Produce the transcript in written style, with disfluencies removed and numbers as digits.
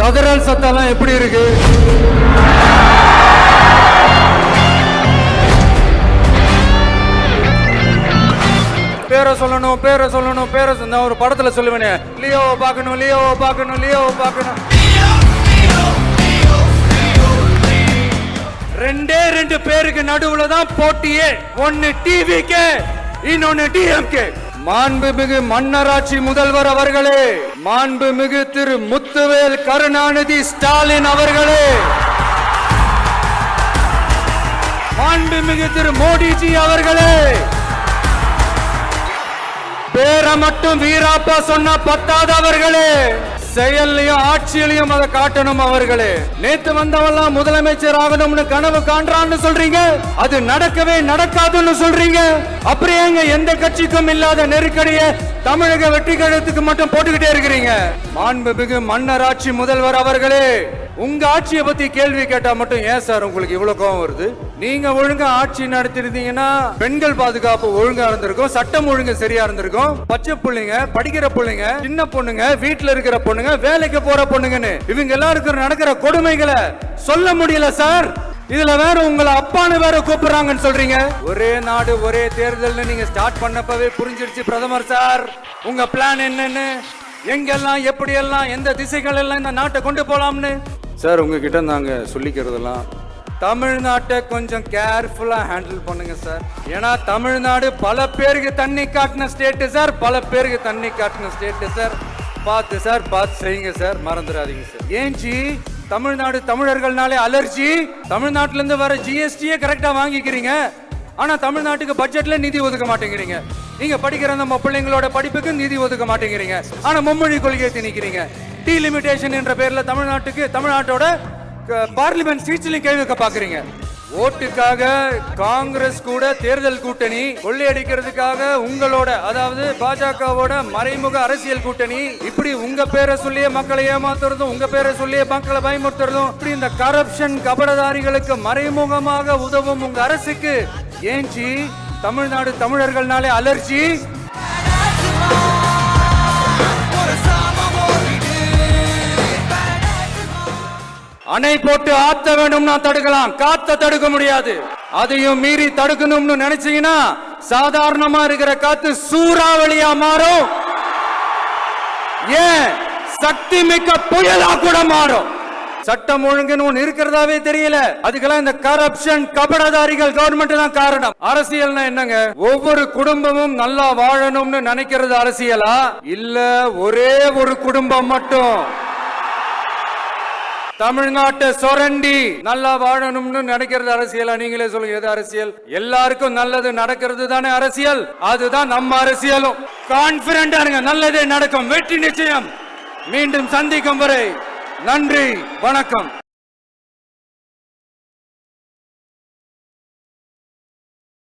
கதறல் சத்தம் எப்படி இருக்கு? பேரை சொல்லணும், பேரை சொல்லணும், பேரை நான் ஒரு படத்துல சொல்லுவேனே, லியோவை பார்க்கணும், லியோவை பார்க்கணும், லியோவை பார்க்கணும். ரெண்டு பேருக்கு நடுவுல தான் போட்டியே. ஒன்னு டிவிகே, இன்னொன்னு டிஎம்கே. மாண்புமிகு மன்னராட்சி முதல்வர் அவர்களே, மாண்புமிகு திரு முத்துவேல் கருணாநிதி ஸ்டாலின் அவர்களே, மாண்புமிகு திரு மோடிஜி அவர்களே, பேரை மட்டும் வீராப்பா சொன்ன பத்தாதவர்களே, செயல்லையும் ஆட்சியிலையும் அதை காட்டணும் அவர்களே. நேத்து வந்தவெல்லாம் முதலமைச்சர் ஆகணும்னு கனவு காண்றான்னு சொல்றீங்க, அது நடக்கவே நடக்காதுன்னு சொல்றீங்க. அப்படியே எந்த கட்சிக்கும் இல்லாத நெருக்கடியை தமிழக வெற்றி கழகத்துக்கு மட்டும் போட்டுக்கிட்டே இருக்கிறீங்க. மாண்புமிகு மன்னராட்சி முதல்வர் அவர்களே, உங்க ஆட்சியை பத்தி கேள்வி கேட்டா மட்டும் ஏன் சார் உங்களுக்கு இவ்வளவு கோபம் வருது? நீங்க ஒழுங்கா ஆட்சி நடத்திருந்தீங்கன்னா பெண்கள் பாதுகாப்பு ஒழுங்கா இருந்திருக்கும், சட்டம் ஒழுங்கு சரியா இருந்திருக்கும். பச்சை பிள்ளைங்க, படிக்கிற பிள்ளைங்க, சின்ன பொண்ணுங்க, வீட்டுல இருக்கிற பொண்ணுங்க, வேலைக்கு போற பொண்ணுங்கன்னு இவங்க எல்லாருக்கும் நடக்கிற கொடுமைகளை சொல்ல முடியல சார். இதுல வேற உங்களை அப்பான்னு வேற கூப்பிடுறாங்கன்னு சொல்றீங்க. ஒரே நாடு ஒரே தேர்தல் நீங்க ஸ்டார்ட் பண்ணப்பவே புரிஞ்சிருச்சு பிரதமர் சார் உங்க பிளான் என்னன்னு, எங்கெல்லாம் எப்படியெல்லாம் எந்த திசைகள் எல்லாம் இந்த நாட்டை கொண்டு போலாம்னு. சார் உங்ககிட்ட நாங்க சொல்லிக்கிறதெல்லாம் தமிழ்நாட்டை கொஞ்சம் கேர்ஃபுல்லா ஹேண்டில் பண்ணுங்க சார். ஏன்னா தமிழ்நாடு பல பேருக்கு தண்ணி காட்டின ஸ்டேட் சார், பல பேருக்கு தண்ணி காட்டின ஸ்டேட் சார். பார்த்து சார், பார்த்து செய்யுங்க சார், மறந்துடாதீங்க சார். ஏன்ஜி தமிழ்நாடு தமிழர்கள்னாலே அலர்ஜி? தமிழ்நாட்டுல இருந்து வர ஜிஎஸ்டியே கரெக்டா வாங்கிக்கிறீங்க, ஆனா தமிழ்நாட்டுக்கு பட்ஜெட்ல நிதி ஒதுக்க மாட்டேங்கிறீங்க. நீங்க படிக்கிற நம்ம பிள்ளைங்களோட படிப்புக்கு நிதி ஒதுக்க மாட்டேங்கிறீங்க, ஆனா மும்மொழி கொள்கையை திணிக்கிறீங்க. டீலிமிட்டேஷன் என்ற பேர்ல தமிழ்நாட்டோட பார்லிமெண்ட் சீட்ஸ்லயும் கை வைக்க பாக்குறீங்க. ஓட்டுக்காக காங்கிரஸ் கூட தேர்தல் கூட்டணி, கொள்ளையடிக்கிறதுக்காக உங்களோட அதாவது பாஜகவோட மறைமுக அரசியல் கூட்டணி. இப்படி உங்க பேரை சொல்லியே மக்களை ஏமாத்துறதும், உங்க பேரை சொல்லியே மக்களை பயமுறுத்துறதும், இப்படி இந்த கரப்ஷன் கபடதாரிகளுக்கு மறைமுகமாக உதவும் உங்க அரசுக்கு ஏன்ச்சி தமிழ்நாடு தமிழர்கள்னாலே அலர்ஜி? அணை போட்டு ஆத்த வேண்டும்னா தடுக்கலாம், காத்த தடுக்க முடியாது. அதையும் மீறி தடுக்கணும்னு நினைச்சீங்கன்னா சாதாரணமா இருக்கிற காத்து சூறாவளியா மாறும், ஏன் சக்தி மிக்க புயலா கூட மாறும். சட்டம் ஒழுங்குன்னு ஒண்ணு இருக்கிறதாவே தெரியல. அதுக்கெல்லாம் இந்த கரப்ஷன் கபடதாரிகள் கவர்மெண்ட் தான் காரணம். அரசியல்னா என்னங்க? ஒவ்வொரு குடும்பமும் நல்லா வாழணும்னு நினைக்கிறது அரசியலா? இல்ல ஒரே ஒரு குடும்பம் மட்டும் தமிழ்நாட்டை சொரண்டி நல்லா வாழணும்னு நினைக்கிறது அரசியலா? நீங்களே சொல்லுங்க, எது அரசியல்? எல்லாருக்கும் நல்லது நடக்கிறது தானே அரசியல். அதுதான் நம்ம அரசியலும். கான்பிடண்டா இருங்க, நல்லதே நடக்கும், வெற்றி நிச்சயம். மீண்டும் சந்திக்கும் வரை நன்றி, வணக்கம்.